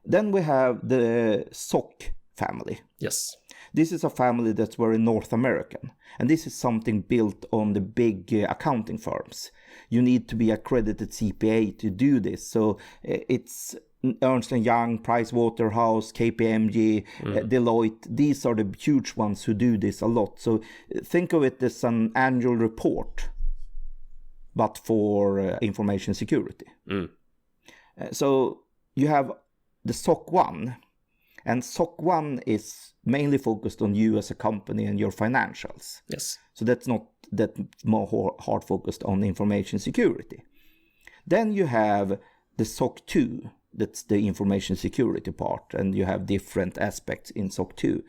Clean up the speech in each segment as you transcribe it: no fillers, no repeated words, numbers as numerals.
Then we have the SOC family. Yes. This is a family that's very North American. And this is something built on the big accounting firms. You need to be accredited CPA to do this. So it's Ernst & Young, Pricewaterhouse, KPMG, Deloitte. These are the huge ones who do this a lot. So think of it as an annual report, but for information security. So you have the SOC 1. And SOC 1 is mainly focused on you as a company and your financials. Yes. So that's not that more hard focused on information security. Then you have the SOC 2. That's the information security part. And you have different aspects in SOC 2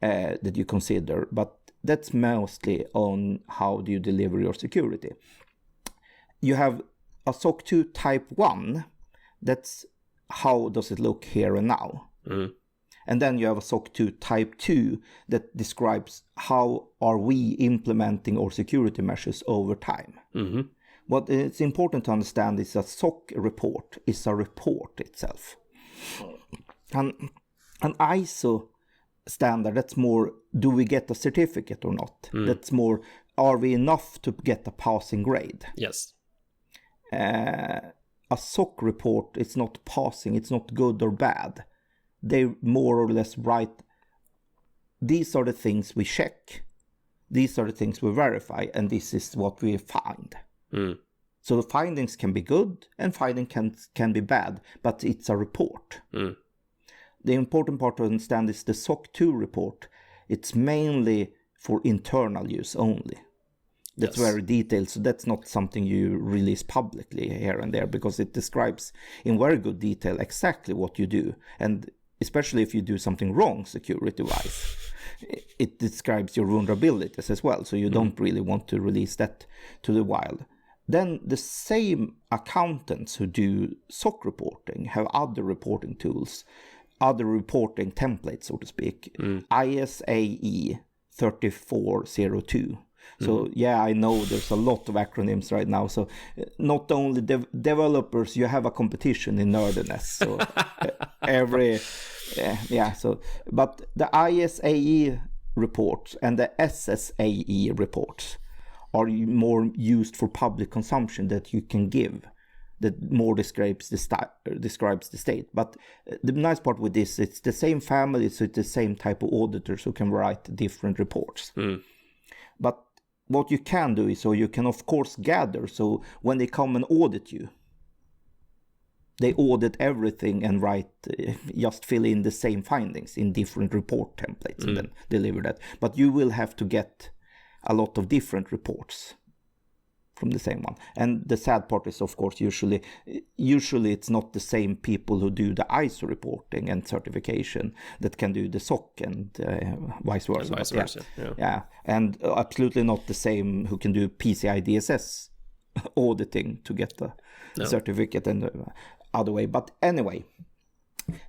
that you consider. But that's mostly on how do you deliver your security. You have a SOC 2 type 1. That's how does it look here and now. And then you have a SOC 2 type 2 that describes how are we implementing our security measures over time. What it's important to understand is that SOC report is a report itself. And an ISO standard, that's more, do we get a certificate or not? That's more, are we enough to get a passing grade? Yes. A SOC report is not passing, it's not good or bad. They more or less write, these are the things we check, these are the things we verify, and this is what we find. So the findings can be good and findings can be bad, but it's a report. The important part to understand is the SOC 2 report. It's mainly for internal use only. That's very detailed, so that's not something you release publicly here and there, because it describes in very good detail exactly what you do. And especially if you do something wrong security-wise, it describes your vulnerabilities as well, so you don't really want to release that to the wild. Then the same accountants who do SOC reporting have other reporting tools, other reporting templates, so to speak. ISAE 3402. So I know there's a lot of acronyms right now. So not only developers, you have a competition in nerdiness. So but the ISAE reports and the SSAE reports are more used for public consumption that you can give, that more describes the state. But the nice part with this, it's the same family, so it's the same type of auditors who can write different reports. But what you can do is, so you can of course gather, so when they come and audit you, they audit everything and write, just fill in the same findings in different report templates and then deliver that. But you will have to get a lot of different reports from the same one. And the sad part is, of course, usually it's not the same people who do the ISO reporting and certification that can do the SOC and vice versa. And vice versa. And absolutely not the same who can do PCI DSS auditing to get the certificate and the other way. But anyway,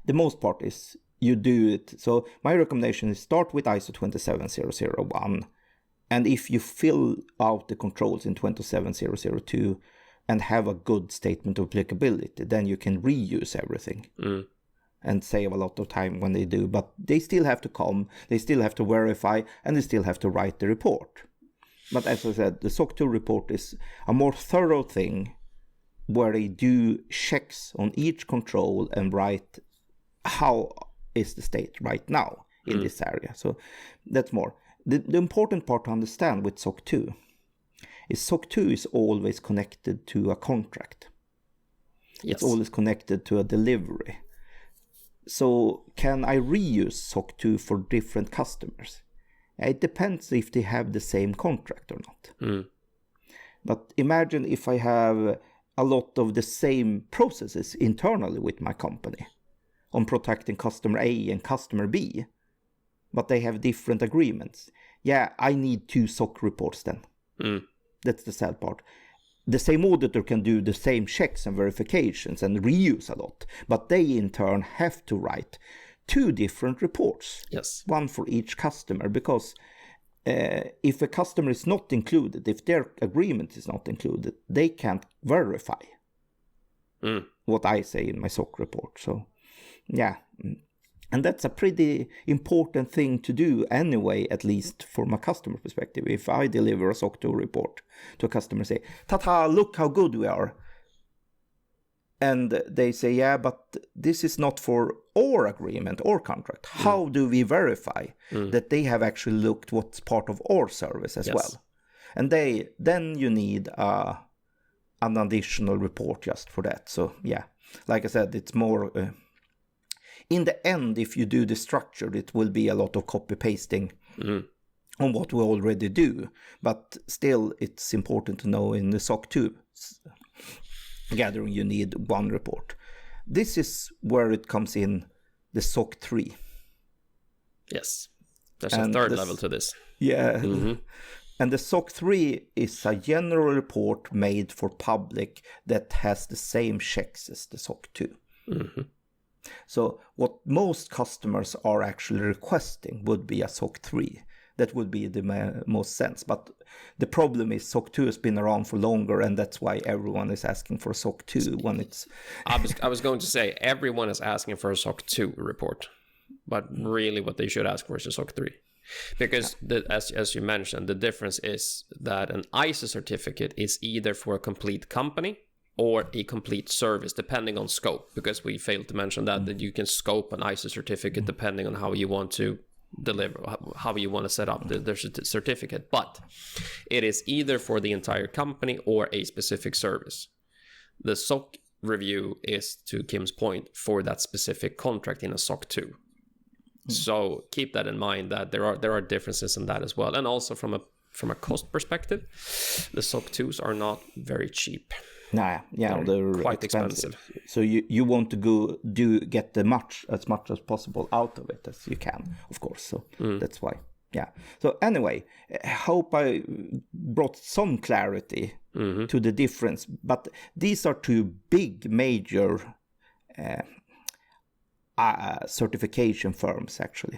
the most part is you do it. So my recommendation is start with ISO 27001. And if you fill out the controls in 27002 and have a good statement of applicability, then you can reuse everything and save a lot of time when they do. But they still have to come, they still have to verify, and they still have to write the report. But as I said, the SOC 2 report is a more thorough thing where they do checks on each control and write how is the state right now in this area. So that's more. The important part to understand with SOC 2 is SOC 2 is always connected to a contract. It's always connected to a delivery. So can I reuse SOC 2 for different customers? It depends if they have the same contract or not. But imagine if I have a lot of the same processes internally with my company on protecting customer A and customer B, but they have different agreements. I need 2 SOC reports then. That's the sad part. The same auditor can do the same checks and verifications and reuse a lot, but they in turn have to write 2 different reports. One for each customer, because if a customer is not included, if their agreement is not included, they can't verify what I say in my SOC report. So yeah. And that's a pretty important thing to do anyway, at least from a customer perspective. If I deliver a SOC 2 report to a customer, say, ta-ta, look how good we are. And they say, yeah, but this is not for our agreement or contract. How do we verify that they have actually looked what's part of our service as well? And then you need an additional report just for that. So yeah, like I said, it's more... in the end, if you do the structure, it will be a lot of copy-pasting on what we already do. But still, it's important to know in the SOC 2 gathering, you need one report. This is where it comes in, the SOC 3. Yes, there's a third level to this. Yeah. And the SOC 3 is a general report made for public that has the same checks as the SOC 2. So what most customers are actually requesting would be a SOC 3. That would be the most sense. But the problem is SOC 2 has been around for longer, and that's why everyone is asking for a SOC 2 when it's... I was going to say, everyone is asking for a SOC 2 report. But really what they should ask for is a SOC 3. Because, as you mentioned, the difference is that an ISO certificate is either for a complete company or a complete service, depending on scope. Because we failed to mention that you can scope an ISO certificate depending on how you want to deliver, how you want to set up the certificate. But it is either for the entire company or a specific service. The SOC review is, to Kim's point, for that specific contract in a SOC 2. So keep that in mind, that there are differences in that as well. And also from a cost perspective, the SOC 2s are not very cheap. Nah, yeah, they're quite expensive. So you want to get as much as possible out of it as you can, of course. So that's why. Yeah. So anyway, I hope I brought some clarity to the difference. But these are two big, major certification firms, actually.